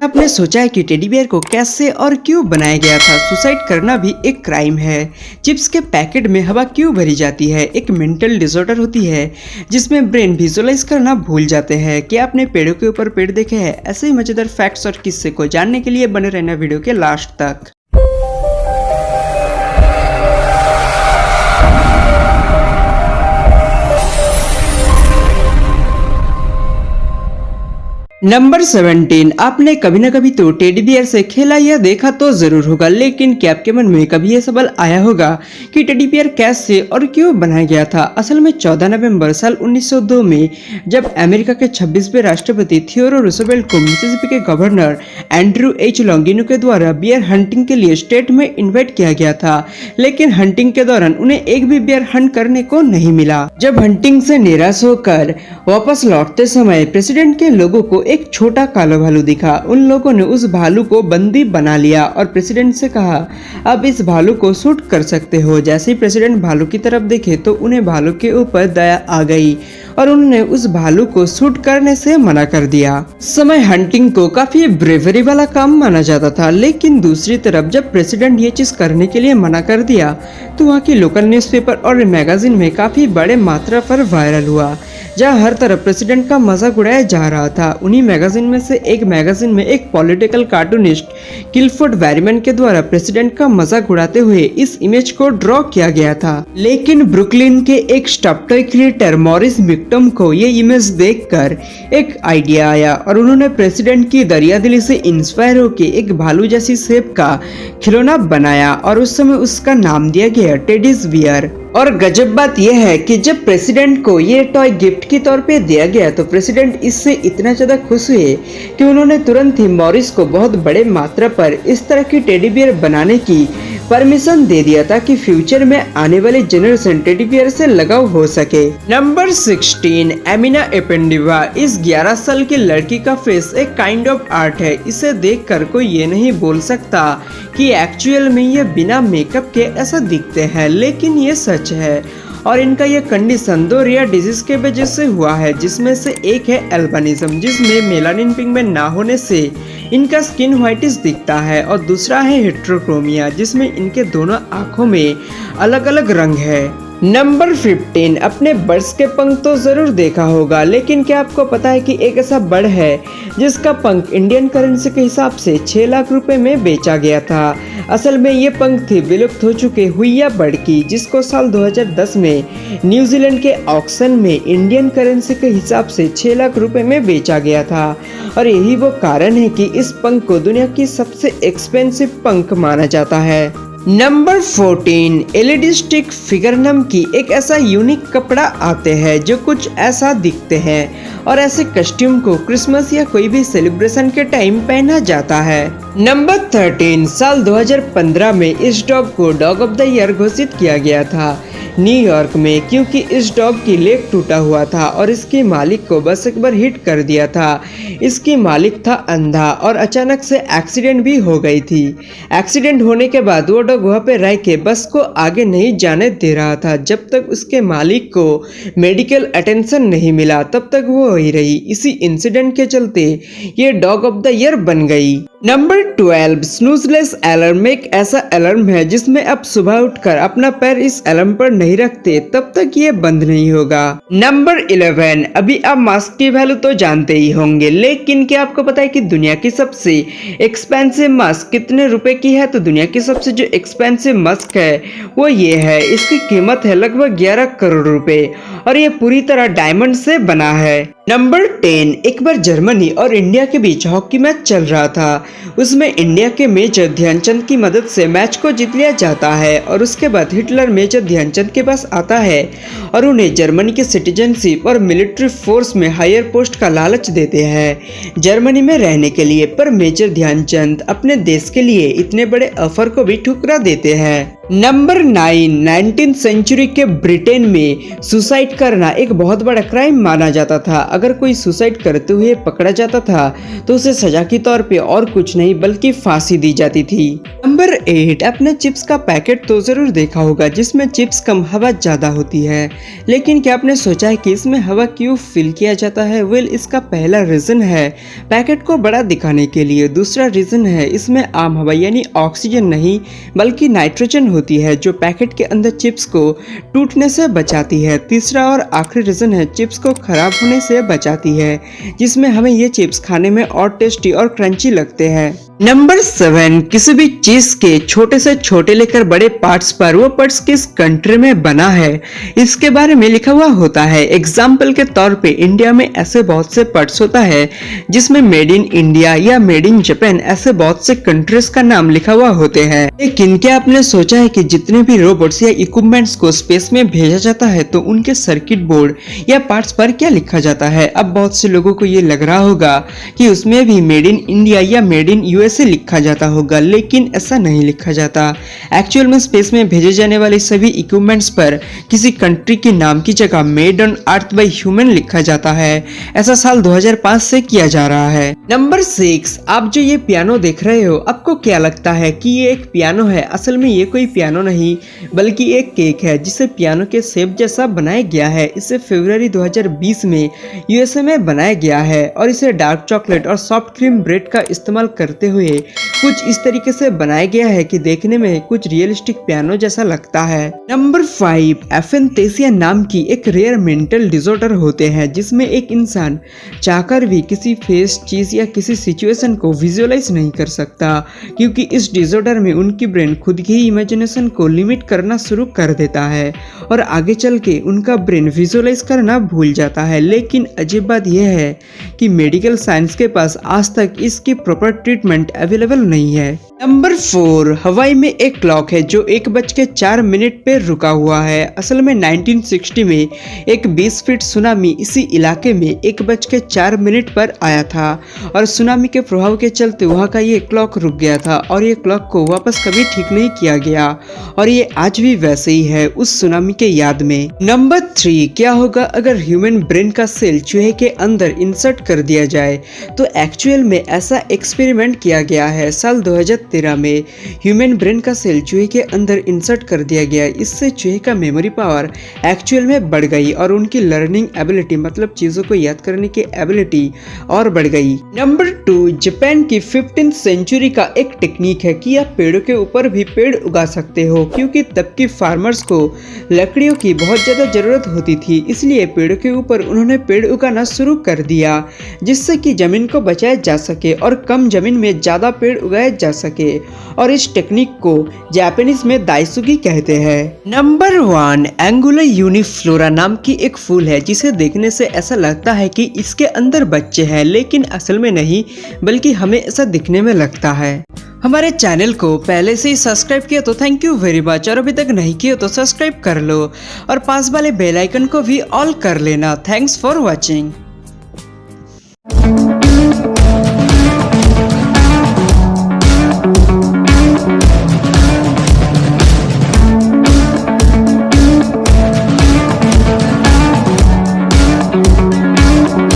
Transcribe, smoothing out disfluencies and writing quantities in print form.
आपने सोचा है कि टेडी बियर को कैसे और क्यों बनाया गया था? सुसाइड करना भी एक क्राइम है। चिप्स के पैकेट में हवा क्यों भरी जाती है? एक मेंटल डिसऑर्डर होती है जिसमें ब्रेन विजुअलाइज करना भूल जाते हैं। क्या आपने पेड़ों के ऊपर पेड़ देखे हैं? ऐसे ही मजेदार फैक्ट्स और किस्से को जानने के लिए बने रहना वीडियो के लास्ट तक। नंबर 17। आपने कभी न कभी तो टेडी बियर से खेला या देखा तो जरूर होगा, लेकिन क्या आपके मन में कभी यह सवाल आया होगा कि टेडी बियर कैसे और क्यों बनाया गया था? असल में 14 नवंबर साल 1902 में जब अमेरिका के 26वें राष्ट्रपति थियोडोर रूजवेल्ट को मिसिसिपी के गवर्नर एंड्रू एच लॉन्गिनो के द्वारा बियर हंटिंग के लिए स्टेट में इन्वाइट किया गया था, लेकिन हंटिंग के दौरान उन्हें एक भी बियर हंट करने को नहीं मिला। जब हंटिंग से निराश होकर वापस लौटते समय प्रेसिडेंट के लोगों को एक छोटा काला भालू दिखा। उन लोगों ने उस भालू को बंदी बना लिया और प्रेसिडेंट से कहा, अब इस भालू को शूट कर सकते हो। जैसे ही प्रेसिडेंट भालू की तरफ देखे तो उन्हें भालू के ऊपर दया आ गई और उन्होंने उस भालू को शूट करने से मना कर दिया। समय हंटिंग को काफी ब्रेवरी वाला काम माना जाता था, लेकिन दूसरी तरफ जब प्रेसिडेंट ये चीज करने के लिए मना कर दिया तो वहाँ की लोकल न्यूज़पेपर और मैगजीन में काफी बड़े मात्रा पर वायरल हुआ, जहाँ हर तरफ प्रेसिडेंट का मजाक उड़ाया जा रहा था। उन्हीं मैगजीन में से एक मैगजीन में एक पॉलिटिकल कार्टूनिस्ट किलफोर्ड वेरीमैन के द्वारा प्रेसिडेंट का मजाक उड़ाते हुए इस इमेज को ड्रॉ किया गया था। लेकिन ब्रुकलिन के एक स्टफ टॉय क्रिएटर मॉरिस बिक्टम को ये इमेज देखकर एक आइडिया आया और उन्होंने प्रेसिडेंट की दरियादिली से इंस्पायर होकर एक भालू जैसी शेप का खिलौना बनाया और उस समय उसका नाम दिया गया टेडीज बियर। और गजब बात यह है कि जब प्रेसिडेंट को ये टॉय गिफ्ट के तौर पे दिया गया तो प्रेसिडेंट इससे इतना ज्यादा खुश हुए कि उन्होंने तुरंत ही मॉरिस को बहुत बड़े मात्रा पर इस तरह की टेडी बियर बनाने की परमिशन दे दिया ताकि फ्यूचर में आने वाले जनरेशन टेडी बियर से लगाव हो सके। नंबर 16। एमिना एपेंडिवा। इस 11 साल की लड़की का फेस एक काइंड ऑफ आर्ट है। इसे देखकर कोई ये नहीं बोल सकता कि एक्चुअल में ये बिना मेकअप के ऐसा दिखते हैं, लेकिन ये सच है। और इनका यह कंडीशन 2 रेयर डिजीज के वजह से हुआ है, जिसमें से एक है एल्बिनिज्म, जिसमें मेलानिन पिगमेंट ना होने से इनका स्किन व्हाइटिश दिखता है, और दूसरा है हेटेरोक्रोमिया, जिसमें इनके दोनों आंखों में अलग अलग रंग है। नंबर 15। अपने बर्ड्स के पंख तो जरूर देखा होगा, लेकिन क्या आपको पता है कि एक ऐसा बर्ड है जिसका पंख इंडियन करेंसी के हिसाब से 6 लाख रुपए में बेचा गया था? असल में ये पंख थी विलुप्त हो चुके हुइया बर्ड की, जिसको साल 2010 में न्यूजीलैंड के ऑक्शन में इंडियन करेंसी के हिसाब से 6 लाख रुपए में बेचा गया था। और यही वो कारण है कि इस पंख को दुनिया की सबसे एक्सपेंसिव पंख माना जाता है। नंबर 14। एलईडी स्टिक फिगर नाम की एक ऐसा यूनिक कपड़ा आते हैं जो कुछ ऐसा दिखते हैं, और ऐसे कस्ट्यूम को क्रिसमस या कोई भी सेलिब्रेशन के टाइम पहना जाता है। नंबर 13। साल 2015 में इस डॉग को डॉग ऑफ द ईयर घोषित किया गया था न्यूयॉर्क में, क्योंकि इस डॉग की लेग टूटा हुआ था और इसके मालिक को बस एक बार हिट कर दिया था। इसकी मालिक था अंधा और अचानक से एक्सीडेंट भी हो गई थी। एक्सीडेंट होने के बाद वो डॉग वहाँ पे रह के बस को आगे नहीं जाने दे रहा था। जब तक उसके मालिक को मेडिकल अटेंशन नहीं मिला तब तक वो वही रही। इसी इंसिडेंट के चलते ये डॉग ऑफ द ईयर बन गई। नंबर 12। स्नूजलेस अलार्म एक ऐसा अलार्म है जिसमें आप सुबह उठकर अपना पैर इस अलार्म पर नहीं रखते तब तक ये बंद नहीं होगा। नंबर 11। अभी आप मास्क की वैल्यू तो जानते ही होंगे, लेकिन क्या आपको पता है कि दुनिया की सबसे एक्सपेंसिव मास्क कितने रुपए की है? तो दुनिया की सबसे जो एक्सपेंसिव मास्क है वो ये है। इसकी कीमत है लगभग 11 करोड़ रुपए और ये पूरी तरह डायमंड से बना है। नंबर 10। एक बार जर्मनी और इंडिया के बीच हॉकी मैच चल रहा था। उसमें इंडिया के मेजर ध्यानचंद की मदद से मैच को जीत लिया जाता है, और उसके बाद हिटलर मेजर ध्यानचंद के पास आता है और उन्हें जर्मनी की सिटीजनशिप और मिलिट्री फोर्स में हायर पोस्ट का लालच देते हैं जर्मनी में रहने के लिए। पर मेजर ध्यानचंद अपने देश के लिए इतने बड़े ऑफर को भी ठुकरा देते हैं। नंबर 9, 19th सेंचुरी के ब्रिटेन में सुसाइड करना एक बहुत बड़ा क्राइम माना जाता था। अगर कोई सुसाइड करते हुए पकड़ा जाता था तो उसे सजा के तौर पे और कुछ नहीं बल्कि फांसी दी जाती थी। नंबर 8, आपने चिप्स का पैकेट तो जरूर देखा होगा जिसमें चिप्स कम हवा ज्यादा होती है, लेकिन क्या आपने सोचा है कि इसमें हवा क्यों फिल किया जाता है? वेल, इसका पहला रीजन है पैकेट को बड़ा दिखाने के लिए। दूसरा रीजन है इसमें आम हवा यानी ऑक्सीजन नहीं बल्कि नाइट्रोजन होती है जो पैकेट के अंदर चिप्स को टूटने से बचाती है। तीसरा और आखिरी रीजन है चिप्स को खराब होने से बचाती है, जिसमें हमें ये चिप्स खाने में और टेस्टी और क्रंची लगते हैं। नंबर 7, किसी भी चीज के छोटे से छोटे लेकर बड़े पार्ट्स पर वो पार्ट्स किस कंट्री में बना है इसके बारे में लिखा हुआ होता है। एग्जाम्पल के तौर पे इंडिया में ऐसे बहुत से पार्ट्स होता है जिसमें मेड इन इंडिया या मेड इन जापान ऐसे बहुत से कंट्रीज का नाम लिखा हुआ होते हैं। लेकिन क्या आपने सोचा है कि जितने भी रोबोट्स या इक्विपमेंट्स को स्पेस में भेजा जाता है तो उनके सर्किट बोर्ड या पार्ट्स पर क्या लिखा जाता है? अब बहुत से लोगों को ये लग रहा होगा कि उसमें भी मेड इन इंडिया या मेड इन यूएसए लिखा जाता होगा, लेकिन ऐसा नहीं लिखा जाता। एक्चुअल में स्पेस में भेजे जाने वाले सभी इक्विपमेंट्स पर किसी कंट्री के नाम की जगह made on earth by human लिखा जाता है। ऐसा साल 2005 से किया जा रहा है। नंबर 6, आप जो ये पियानो देख रहे हो आपको क्या लगता है कि ये एक पियानो है? असल में ये कोई पियानो नहीं बल्कि एक केक है जिसे पियानो के शेप जैसा बनाया गया है। इसे फरवरी 2020 में यूएसए में बनाया गया है और इसे डार्क चॉकलेट और सॉफ्ट क्रीम ब्रेड का इस्तेमाल करते हुए कुछ इस तरीके से बनाया गया है कि देखने में कुछ रियलिस्टिक पियानो जैसा लगता है। नंबर 5, एफेंथेसिया नाम की एक रेयर मेंटल डिसऑर्डर होते हैं जिसमें एक इंसान चाहकर भी किसी फेस, चीज या किसी सिचुएशन को विजुअलाइज नहीं कर सकता, क्योंकि इस डिसऑर्डर में उनकी ब्रेन खुद की इमेजिनेशन को लिमिट करना शुरू कर देता है और आगे चल के उनका ब्रेन विजुअलाइज करना भूल जाता है। लेकिन अजीब बात यह है कि मेडिकल साइंस के पास आज तक इसकी प्रॉपर ट्रीटमेंट अवेलेबल नहीं है। नंबर 4, हवाई में एक क्लॉक है जो 1:04 पे रुका हुआ है। असल में 1960 में एक 20 फीट सुनामी इसी इलाके में 1:04 पर आया था और सुनामी के प्रभाव के चलते वहाँ का ये क्लॉक रुक गया था और ये क्लॉक को वापस कभी ठीक नहीं किया गया और ये आज भी वैसे ही है उस सुनामी के याद में। नंबर 3, क्या होगा अगर ह्यूमन ब्रेन का सेल चूहे के अंदर इंसर्ट कर दिया जाए? तो एक्चुअल में ऐसा एक्सपेरिमेंट किया गया है। साल 2013 में ह्यूमन ब्रेन का सेल चूहे के अंदर इंसर्ट कर दिया गया। इससे चूहे का मेमोरी पावर एक्चुअल में बढ़ गई और उनकी लर्निंग एबिलिटी मतलब चीजों को याद करने की एबिलिटी और बढ़ गई। नंबर 2, जापान की 15th सेंचुरी का एक टेक्निक है कि आप पेड़ों के ऊपर भी पेड़ उगा सकते हो, क्योंकि तब की फार्मर्स को लकड़ियों की बहुत ज्यादा जरूरत होती थी, इसलिए पेड़ों के ऊपर उन्होंने पेड़ उगाना शुरू कर दिया जिससे कि जमीन को बचाया जा सके और कम जमीन में ज्यादा पेड़ उगाए जा सके और इस टेक्निक को जापानीज में दाइसुगी कहते हैं। नंबर 1, एंगुलर यूनिफ्लोरा नाम की एक फूल है जिसे देखने से ऐसा लगता है कि इसके अंदर बच्चे हैं, लेकिन असल में नहीं बल्कि हमें ऐसा दिखने में लगता है। हमारे चैनल को पहले से ही सब्सक्राइब किया तो थैंक यू वेरी मच और अभी तक नहीं किया तो सब्सक्राइब कर लो और पास वाले बेल आइकन को भी ऑल कर लेना। Thanks for watching.